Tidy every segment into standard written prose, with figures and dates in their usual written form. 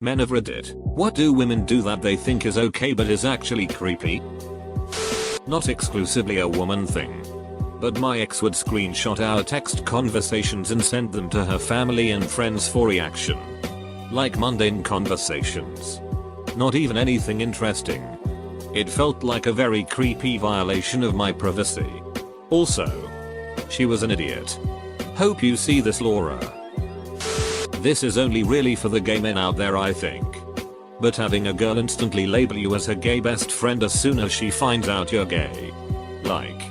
Men of Reddit, what do women do that they think is okay but is actually creepy? Not exclusively a woman thing. But my ex would screenshot our text conversations and send them to her family and friends for reaction. Like mundane conversations. Not even anything interesting. It felt like a very creepy violation of my privacy. Also, she was an idiot. Hope you see this, Laura. This is only really for the gay men out there, I think. But having a girl instantly label you as her gay best friend as soon as she finds out you're gay. Like.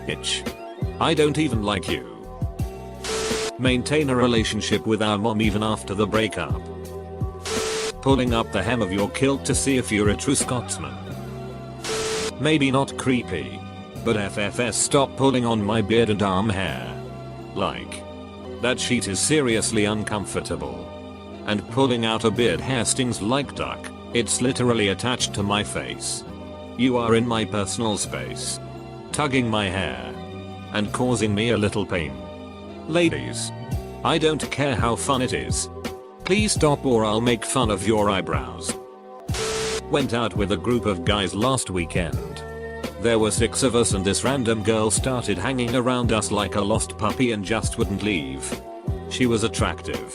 Itch. I don't even like you. Maintain a relationship with our mom even after the breakup. Pulling up the hem of your kilt to see if you're a true Scotsman. Maybe not creepy. But FFS, stop pulling on my beard and arm hair. Like. That sheet is seriously uncomfortable. And pulling out a beard hair stings like duck. It's literally attached to my face. You are in my personal space. Tugging my hair. And causing me a little pain. Ladies. I don't care how fun it is. Please stop or I'll make fun of your eyebrows. Went out with a group of guys last weekend. There were 6 of us and this random girl started hanging around us like a lost puppy and just wouldn't leave. She was attractive.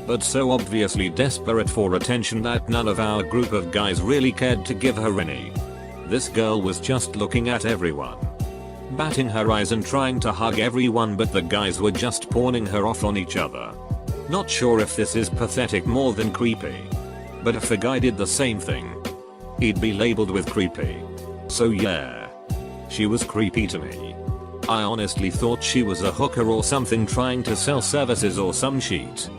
But so obviously desperate for attention that none of our group of guys really cared to give her any. This girl was just looking at everyone. Batting her eyes and trying to hug everyone, but the guys were just pawning her off on each other. Not sure if this is pathetic more than creepy. But if a guy did the same thing, he'd be labeled with creepy. So yeah. She was creepy to me. I honestly thought she was a hooker or something trying to sell services or some shit.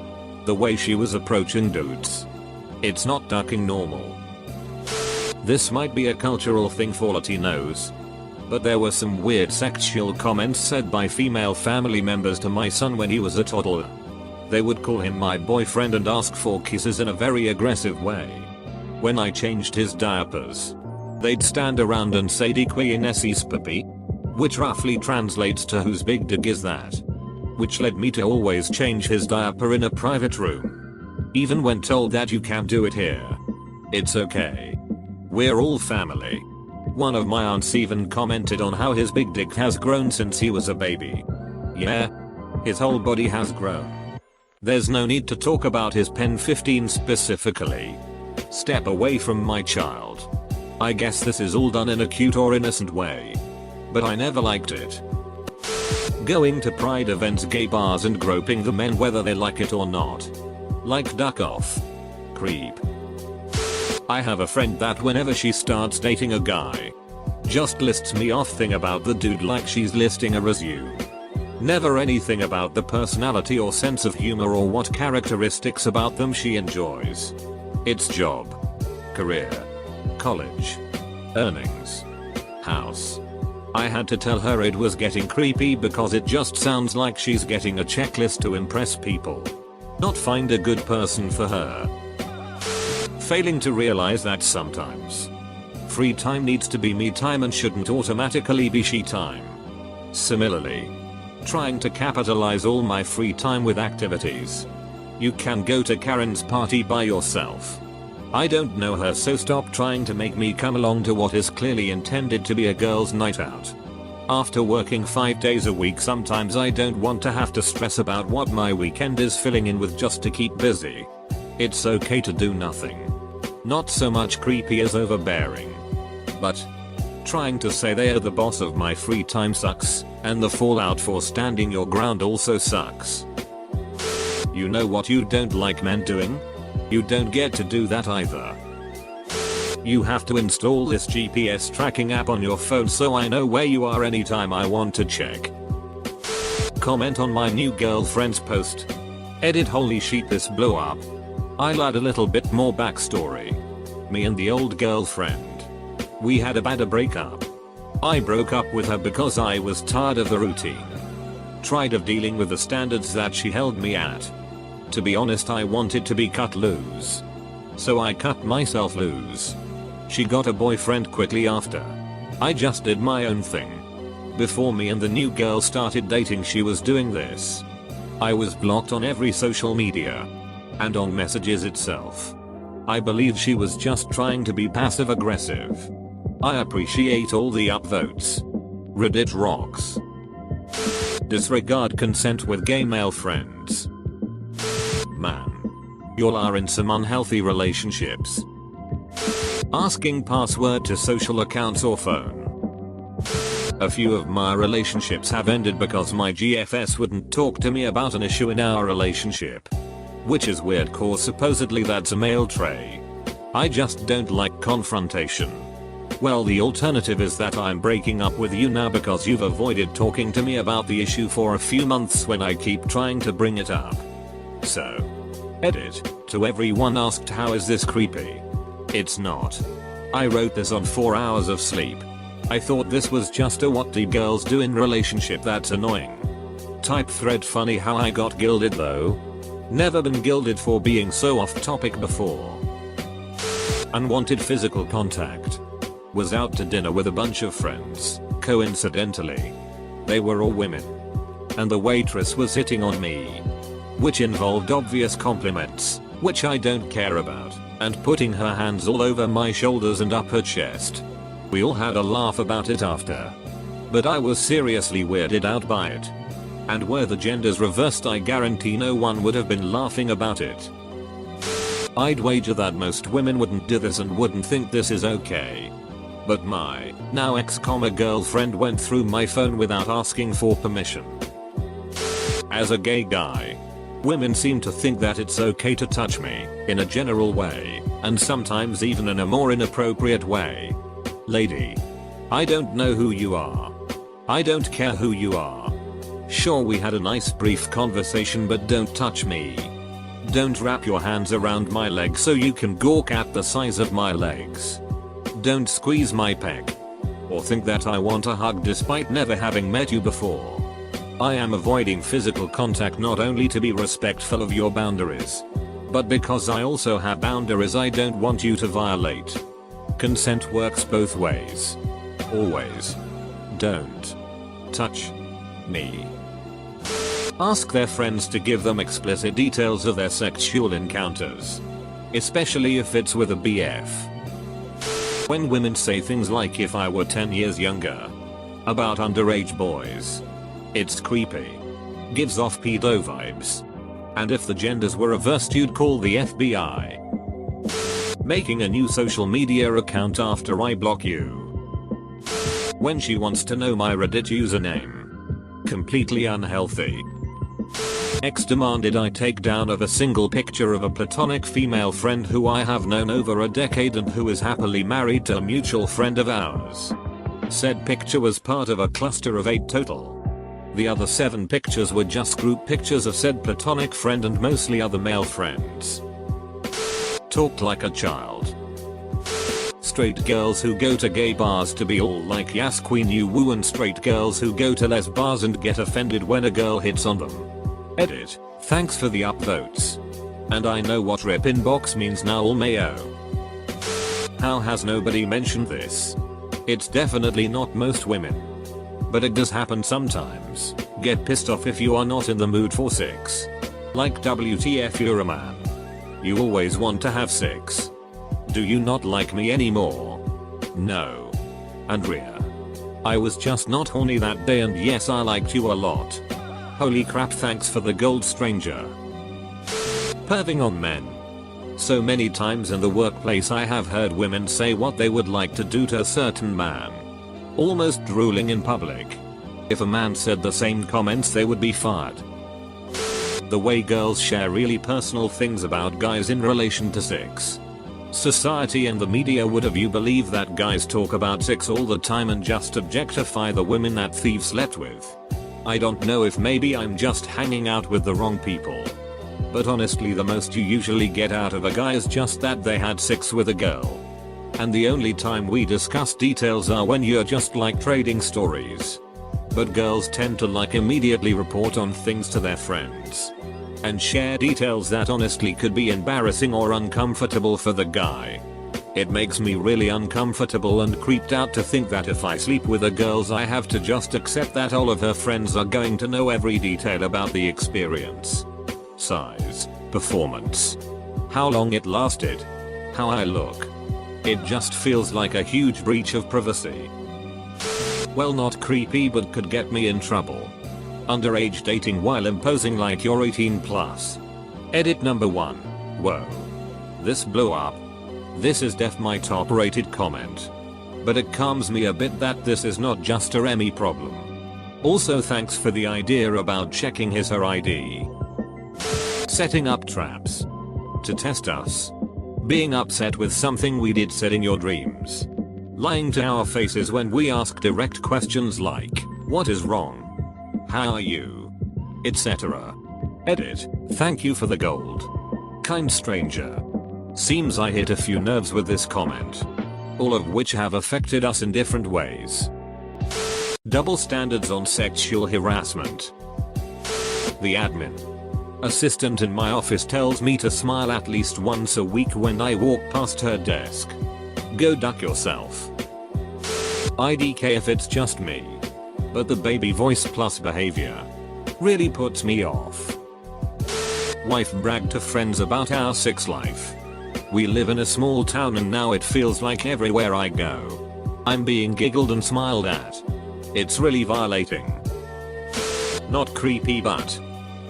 The way she was approaching dudes. It's not ducking normal. This might be a cultural thing for Latinos. But there were some weird sexual comments said by female family members to my son when he was a toddler. They would call him my boyfriend and ask for kisses in a very aggressive way. When I changed his diapers, they'd stand around and say "Di qui nessis papi?" which roughly translates to "whose big dick is that?" Which led me to always change his diaper in a private room. Even when told that you can't do it here. It's okay. We're all family. One of my aunts even commented on how his big dick has grown since he was a baby. Yeah. His whole body has grown. There's no need to talk about his pen 15 specifically. Step away from my child. I guess this is all done in a cute or innocent way. But I never liked it. Going to pride events, gay bars and groping the men whether they like it or not. Like duck off. Creep. I have a friend that whenever she starts dating a guy, just lists me off thing about the dude like she's listing a resume. Never anything about the personality or sense of humor or what characteristics about them she enjoys. It's job, career, college, earnings, house. I had to tell her it was getting creepy because it just sounds like she's getting a checklist to impress people. Not find a good person for her. Failing to realize that sometimes free time needs to be me time and shouldn't automatically be she time. Similarly, trying to capitalize all my free time with activities. You can go to Karen's party by yourself. I don't know her, so stop trying to make me come along to what is clearly intended to be a girl's night out. After working 5 days a week, sometimes I don't want to have to stress about what my weekend is filling in with just to keep busy. It's okay to do nothing. Not so much creepy as overbearing. But trying to say they are the boss of my free time sucks, and the fallout for standing your ground also sucks. You know what you don't like men doing? You don't get to do that either. You have to install this GPS tracking app on your phone so I know where you are anytime I want to check. Comment on my new girlfriend's post. Edit holy shit, this blew up. I'll add a little bit more backstory. Me and the old girlfriend. We had a bad breakup. I broke up with her because I was tired of the routine. Tired of dealing with the standards that she held me at. To be honest, I wanted to be cut loose. So I cut myself loose. She got a boyfriend quickly after. I just did my own thing. Before me and the new girl started dating, she was doing this. I was blocked on every social media. And on messages itself. I believe she was just trying to be passive aggressive. I appreciate all the upvotes. Reddit rocks. Disregard consent with gay male friends. Man. Y'all are in some unhealthy relationships. Asking password to social accounts or phone. A few of my relationships have ended because my GFS wouldn't talk to me about an issue in our relationship. Which is weird cause supposedly that's a male trait. I just don't like confrontation. Well, the alternative is that I'm breaking up with you now because you've avoided talking to me about the issue for a few months when I keep trying to bring it up. So. Edit. To everyone asked how is this creepy? It's not. I wrote this on 4 hours of sleep. I thought this was just a what do girls do in relationship that's annoying. Type thread funny how I got gilded though. Never been gilded for being so off topic before. Unwanted physical contact. Was out to dinner with a bunch of friends, coincidentally. They were all women. And the waitress was hitting on me. Which involved obvious compliments, which I don't care about, and putting her hands all over my shoulders and up her chest. We all had a laugh about it after. But I was seriously weirded out by it. And were the genders reversed, I guarantee no one would have been laughing about it. I'd wager that most women wouldn't do this and wouldn't think this is okay. But my now ex-girlfriend went through my phone without asking for permission. As a gay guy, women seem to think that it's okay to touch me in a general way, and sometimes even in a more inappropriate way. Lady, I don't know who you are. I don't care who you are. Sure, we had a nice brief conversation, but don't touch me. Don't wrap your hands around my legs so you can gawk at the size of my legs. Don't squeeze my pec. Or think that I want a hug despite never having met you before. I am avoiding physical contact not only to be respectful of your boundaries, but because I also have boundaries I don't want you to violate. Consent works both ways. Always. Don't touch me. Ask their friends to give them explicit details of their sexual encounters. Especially if it's with a BF. When women say things like if I were 10 years younger about underage boys. It's creepy. Gives off pedo vibes. And if the genders were reversed you'd call the FBI. Making a new social media account after I block you. When she wants to know my Reddit username. Completely unhealthy. Ex demanded I take down of a single picture of a platonic female friend who I have known over a decade and who is happily married to a mutual friend of ours. Said picture was part of a cluster of 8 total. The other 7 pictures were just group pictures of said platonic friend and mostly other male friends. Talked like a child. Straight girls who go to gay bars to be all like yes queen you woo, and straight girls who go to les bars and get offended when a girl hits on them. Edit. Thanks for the upvotes. And I know what rip inbox means now, all mayo. How has nobody mentioned this? It's definitely not most women. But it does happen sometimes. Get pissed off if you are not in the mood for sex. Like WTF, you're a man. You always want to have sex. Do you not like me anymore? No. Andrea. I was just not horny that day, and yes, I liked you a lot. Holy crap, thanks for the gold, stranger. Perving on men. So many times in the workplace I have heard women say what they would like to do to a certain man. Almost drooling in public. If a man said the same comments they would be fired. The way girls share really personal things about guys in relation to sex. Society and the media would have you believe that guys talk about sex all the time and just objectify the women that thieves slept with. I don't know if maybe I'm just hanging out with the wrong people. But honestly, the most you usually get out of a guy is just that they had sex with a girl. And the only time we discuss details are when you're just like trading stories. But girls tend to like immediately report on things to their friends. And share details that honestly could be embarrassing or uncomfortable for the guy. It makes me really uncomfortable and creeped out to think that if I sleep with a girl I have to just accept that all of her friends are going to know every detail about the experience. Size, performance, how long it lasted, how I look. It just feels like a huge breach of privacy. Well, not creepy, but could get me in trouble. Underage dating while imposing like you're 18 plus. Edit number 1. Whoa. This blew up. This is my top rated comment. But it calms me a bit that this is not just a Remy problem. Also, thanks for the idea about checking her ID. Setting up traps. To test us. Being upset with something we did said in your dreams. Lying to our faces when we ask direct questions like, what is wrong? How are you? Etc. Edit. Thank you for the gold. Kind stranger. Seems I hit a few nerves with this comment. All of which have affected us in different ways. Double standards on sexual harassment. The admin assistant in my office tells me to smile at least once a week when I walk past her desk. Go duck yourself. IDK if it's just me. But the baby voice plus behavior really puts me off. Wife bragged to friends about our sex life. We live in a small town and now it feels like everywhere I go, I'm being giggled and smiled at. It's really violating. Not creepy, but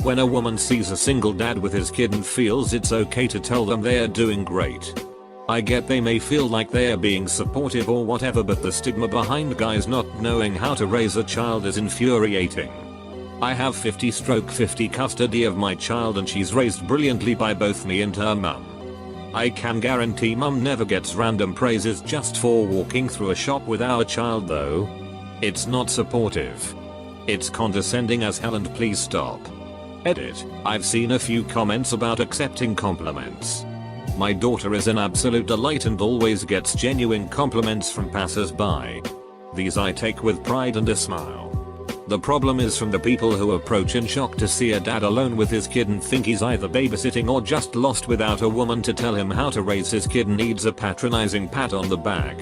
when a woman sees a single dad with his kid and feels it's okay to tell them they're doing great. I get they may feel like they're being supportive or whatever, but the stigma behind guys not knowing how to raise a child is infuriating. I have 50/50 custody of my child and she's raised brilliantly by both me and her mum. I can guarantee mum never gets random praises just for walking through a shop with our child though. It's not supportive. It's condescending as hell and please stop. Edit. I've seen a few comments about accepting compliments. My daughter is an absolute delight and always gets genuine compliments from passers-by. These I take with pride and a smile. The problem is from the people who approach in shock to see a dad alone with his kid and think he's either babysitting or just lost without a woman to tell him how to raise his kid and needs a patronizing pat on the back.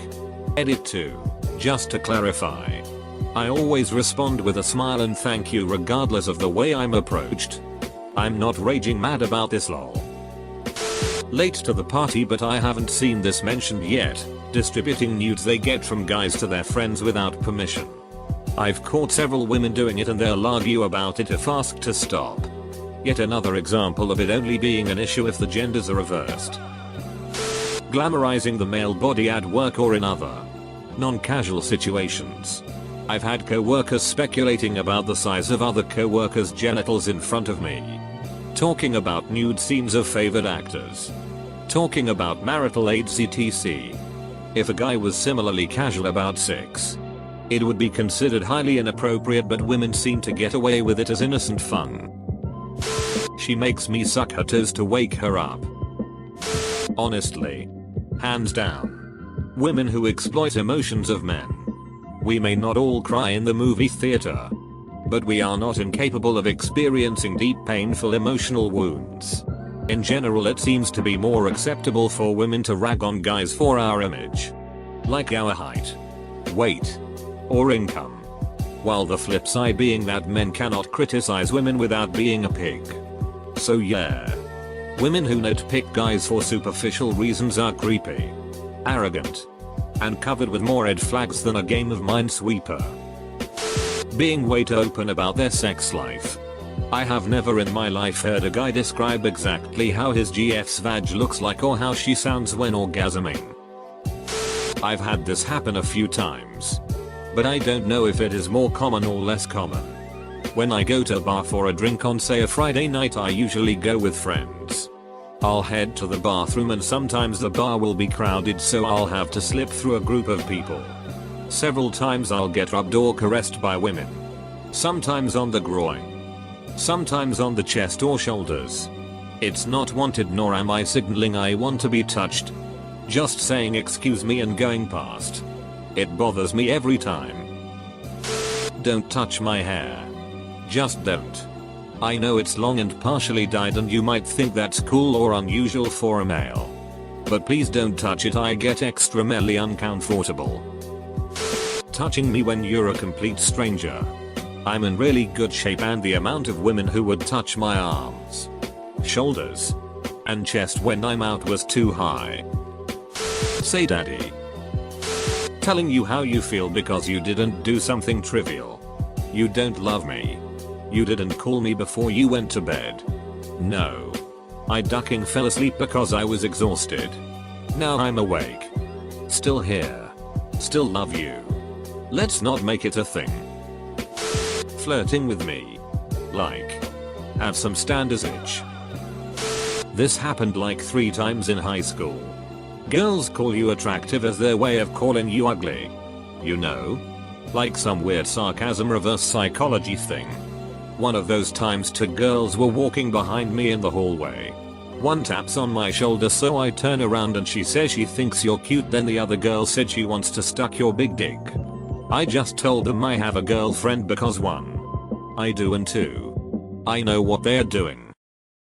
Edit 2. Just to clarify. I always respond with a smile and thank you regardless of the way I'm approached. I'm not raging mad about this lol. Late to the party, but I haven't seen this mentioned yet. Distributing nudes they get from guys to their friends without permission. I've caught several women doing it and they'll argue about it if asked to stop. Yet another example of it only being an issue if the genders are reversed. Glamorizing the male body at work or in other non-casual situations. I've had co-workers speculating about the size of other co-workers' genitals in front of me. Talking about nude scenes of favored actors. Talking about marital aids etc. If a guy was similarly casual about sex, it would be considered highly inappropriate, but women seem to get away with it as innocent fun. She makes me suck her toes to wake her up. Honestly. Hands down. Women who exploit emotions of men. We may not all cry in the movie theater, but we are not incapable of experiencing deep painful emotional wounds. In general, it seems to be more acceptable for women to rag on guys for our image, like our height, weight, or income, while the flip side being that men cannot criticize women without being a pig. So yeah, women who nitpick guys for superficial reasons are creepy, arrogant, and covered with more red flags than a game of Minesweeper. Being way too open about their sex life. I have never in my life heard a guy describe exactly how his GF's vag looks like or how she sounds when orgasming. I've had this happen a few times, but I don't know if it is more common or less common. When I go to a bar for a drink on say a Friday night, I usually go with friends. I'll head to the bathroom and sometimes the bar will be crowded, so I'll have to slip through a group of people. Several times I'll get rubbed or caressed by women. Sometimes on the groin. Sometimes on the chest or shoulders. It's not wanted, nor am I signaling I want to be touched. Just saying excuse me and going past. It bothers me every time. Don't touch my hair. Just don't. I know it's long and partially dyed and you might think that's cool or unusual for a male. But please don't touch it, I get extremely uncomfortable. Touching me when you're a complete stranger. I'm in really good shape, and the amount of women who would touch my arms, shoulders, and chest when I'm out was too high. Say daddy. Telling you how you feel because you didn't do something trivial. You don't love me. You didn't call me before you went to bed. No. I ducking fell asleep because I was exhausted. Now I'm awake. Still here. Still love you. Let's not make it a thing. Flirting with me. Like. Have some standards itch. This happened like 3 times in high school. Girls call you attractive as their way of calling you ugly. You know? Like some weird sarcasm reverse psychology thing. One of those times 2 girls were walking behind me in the hallway. One taps on my shoulder so I turn around and she says she thinks you're cute, then the other girl said she wants to suck your big dick. I just told them I have a girlfriend because 1. I do and 2. I know what they're doing.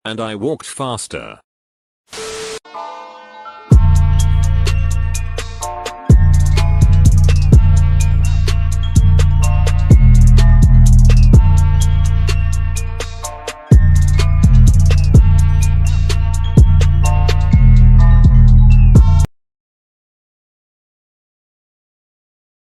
And I walked faster.